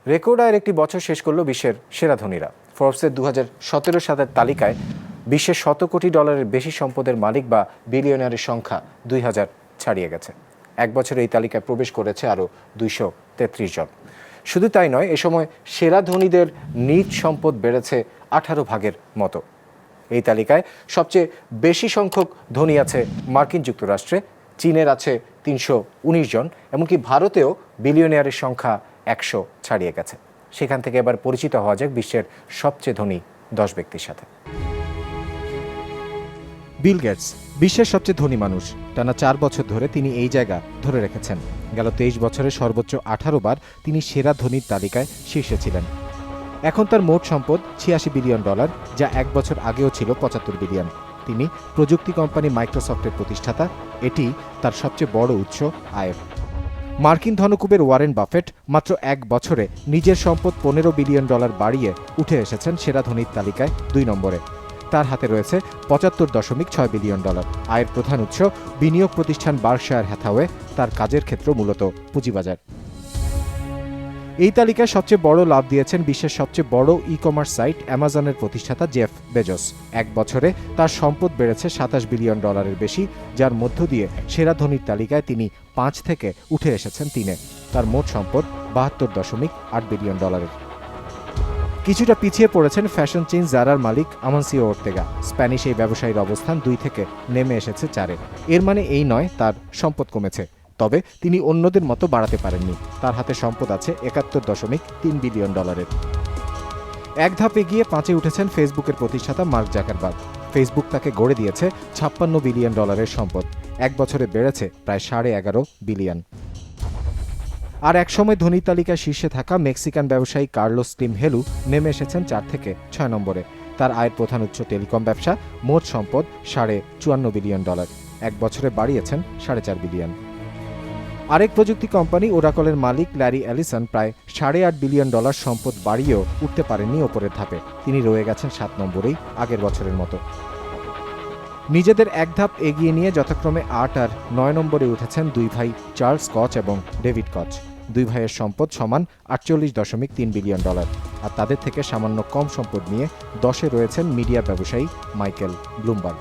Record আয়ের একটি বছর শেষ করল বিশ্বের সেরা ধনীরা। ফোর্বসের 2017 সালের তালিকায় বিশ্বের $100 কোটি বেশি সম্পদের মালিক বা বিলিয়নারের সংখ্যা 2000 ছাড়িয়ে গেছে। এক বছরে এই তালিকায় প্রবেশ করেছে আরও 233 জন। শুধু তাই নয়, এ সময় সেরা ধনীদের নিজ সম্পদ বেড়েছে 18 ভাগের মতো। এই তালিকায় সবচেয়ে বেশি সংখ্যক ধনী আছে মার্কিন যুক্তরাষ্ট্রে, চীনের আছে 319 জন, এমনকি ভারতেও বিলিয়নিয়ারের সংখ্যা 100 ছাড়িয়ে গেছে। সেখান থেকে এবার পরিচিত হওয়া যাক বিশ্বের সবচেয়ে ধনী 10 ব্যক্তির সাথে। বিল গেটস বিশ্বের সবচেয়ে ধনী মানুষ। টানা 4 বছর ধরে তিনি এই জায়গা ধরে রেখেছেন। গেল 23 বছরে সর্বোচ্চ 18 বার তিনি সেরা ধনীর তালিকায় শীর্ষে ছিলেন। এখন তার মোট সম্পদ $86 বিলিয়ন, যা এক বছর আগেও ছিল 75 বিলিয়ন। তিনি প্রযুক্তি কোম্পানি মাইক্রোসফটের প্রতিষ্ঠাতা। এটি তার সবচেয়ে বড় উৎস আয়ের। মার্কিন ধনকুবের ওয়ারেন বাফেট মাত্র এক বছরে নিজের সম্পদ $15 বিলিয়ন বাড়িয়ে উঠে এসেছেন সেরা ধনীর তালিকায় 2 নম্বরে। তার হাতে রয়েছে $75.6 বিলিয়ন। আয়ের প্রধান উৎস বিনিয়োগ প্রতিষ্ঠান বার্কশায়ার হ্যাথাওয়ে। তার কাজের ক্ষেত্র মূলত পুঁজিবাজার। এই তালিকায় সবচেয়ে বড় লাভ দিয়েছেন বিশ্বের সবচেয়ে বড় ই-কমার্স সাইট অ্যামাজনের প্রতিষ্ঠাতা জেফ বেজোস। এক বছরে তার সম্পদ বেড়েছে $27 বিলিয়ন বেশি, যার মধ্য দিয়ে সেরা ধনীর তালিকায় তিনি 5 থেকে উঠে এসেছেন 3-এ। তার মোট সম্পদ $72.8 বিলিয়ন। কিছুটা পিছিয়ে পড়েছেন ফ্যাশন চেইন জারার মালিক আমানসিও ওর্তেগা। স্প্যানিশ এই ব্যবসায়ীর অবস্থান 2 থেকে নেমে এসেছে 4-এ। এর মানে এই নয় তার সম্পদ কমেছে, তবে তিনি অন্যদের মতো বাড়াতে পারেননি। তার হাতে সম্পদ আছে $71.3 বিলিয়ন। এক ধাপ এগিয়ে 5-এ উঠেছেন ফেসবুকের প্রতিষ্ঠাতা মার্ক জাকারবার্গ। ফেসবুক তাকে গড়ে দিয়েছে $56 বিলিয়ন সম্পদ। এক বছরে বেড়েছে প্রায় $11.5 বিলিয়ন। আর একসময় ধনী তালিকায় শীর্ষে থাকা মেক্সিকান ব্যবসায়ী কার্লোস স্লিম হেলু নেমে এসেছেন 4 থেকে 6 নম্বরে। তার আয়ের প্রধান উৎস টেলিকম ব্যবসা। মোট সম্পদ $54 বিলিয়ন। এক বছরে বাড়িয়েছেন $4.5 বিলিয়ন। আরেক প্রযুক্তি কোম্পানি ওরাকলের মালিক ল্যারি অ্যালিসন প্রায় $8.5 বিলিয়ন সম্পদ বাড়িয়েও উঠতে পারেননি ওপরের ধাপে। তিনি রয়ে গেছেন 7 নম্বরেই আগের বছরের মতো। নিজেদের এক ধাপ এগিয়ে নিয়ে যথাক্রমে 8 আর 9 নম্বরে উঠেছেন 2 ভাই চার্লস কচ এবং ডেভিড কচ। 2 ভাইয়ের সম্পদ সমান $48.3 বিলিয়ন। আর তাদের থেকে সামান্য কম সম্পদ নিয়ে 10-এ রয়েছেন মিডিয়া ব্যবসায়ী মাইকেল ব্লুমবার্গ।